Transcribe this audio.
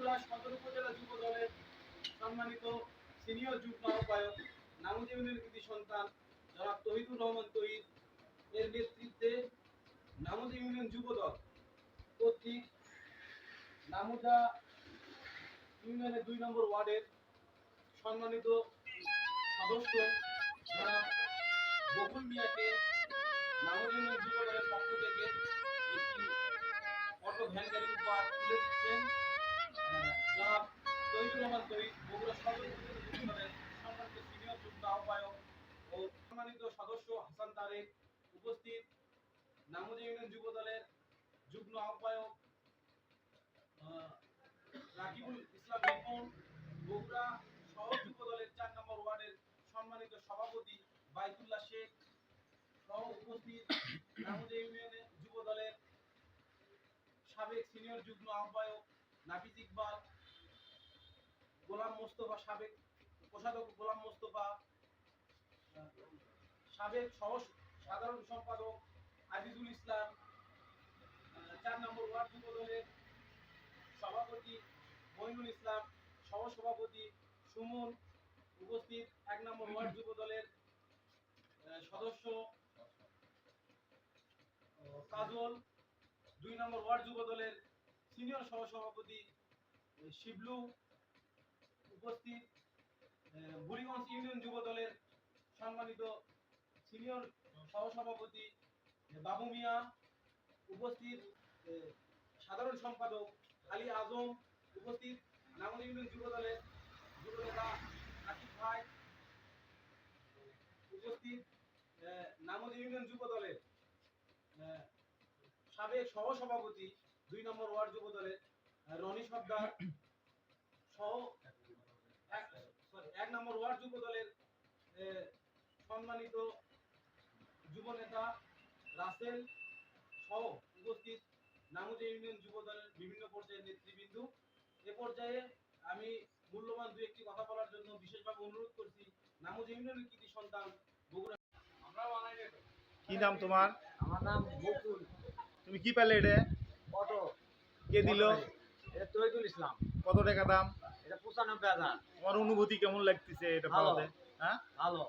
বগুড়া সদর উপজেলা যুব দলের সম্মানিত সিনিয়র যুগ্ম আহ্বায়ক নামুদা ইউনিয়নের কৃতি সন্তান জনাব তহিদুর রহমান তহিদ এর নেতৃত্বে নামুদা ইউনিয়ন যুব দল কর্তৃক নামুদা ইউনিয়নের 2 নম্বর ওয়ার্ডের সম্মানিত সদস্য জনাব বকুল মিয়াকে নামুদা ইউনিয়ন যুব দলের পক্ষ থেকে একটি অটো ভ্যান গাড়ি উপহার তুলে দিচ্ছেন জনাব তহিদুর রহমান তহিদ বগুড়া সদর উপজেলা যুব দলের সম্মানিত সিনিয়র যুগ্ম আহ্বায়ক ও সম্মানিত সদস্য হাসান তারেক উপস্থিত নামুদা ইউনিয়ন যুব দলের যুগ্ম আহ্বায়ক রাকিবুল ইসলাম রিপন, বগুড়া শহর যুব দলের 4 নম্বর ওয়ার্ডের সম্মানিত সভাপতি বাইতুল্লাহ শেখ সহ উপস্থিত নামুদা ইউনিয়নের যুব দলের সাবেক সিনিয়র যুগ্ম আহ্বায়ক নাফিজ ইকবাল, গোলাম মোস্তফা সাবেক কোষাধ্যক্ষ গোলাম মোস্তফা, সাবেক সহ সাধারণ সম্পাদক আজিজুল ইসলাম, 4 নম্বর ওয়ার্ড যুব দলের সভাপতি মইনুল ইসলাম, সহ সভাপতি সুমন, উপস্থিত 1 নম্বর ওয়ার্ড যুব দলের সদস্য কাজল, 2 নম্বর ওয়ার্ড যুব দলের সিনিয়র সহ সভাপতি শিবলু, উপস্থিত বুড়িগঞ্জ ইউনিয়ন যুব দলের সম্মানিত সিনিয়র সহ সভাপতি বাবু মিয়া, উপস্থিত সাধারণ সম্পাদক আলী আজম, উপস্থিত নামুদা ইউনিয়ন যুব দলের যুব নেতা আকিব ভাই, উপস্থিত নামুদা ইউনিয়ন যুব দলের সাবেক সহ সভাপতি 2 নম্বর ওয়ার্ড যুব দলের রনি সর্দার সহ 1 নম্বর ওয়ার্ড যুব দলের সম্মানিত যুব নেতা রাসেল সহ উপস্থিত নামুদা ইউনিয়ন যুব দলের বিভিন্ন পর্যায়ের নেতৃবৃন্দ। এ পর্যায়ে আমি মূল্যবান দু একটি কথা বলার জন্য বিশেষভাবে অনুরোধ করছি নামুদা ইউনিয়নের কৃতি সন্তান বগুড়া। কি নাম তোমার? আমার নাম বকুল। তুমি কি পেলে এটা? অটো। কে দিল? এটা তহিদুল ইসলাম। কত টাকা দাম? এটা 95,000। তোমার অনুভূতি কেমন লাগতেছে এটা ভালো। পাওয়াতে? হ্যাঁ, ভালো।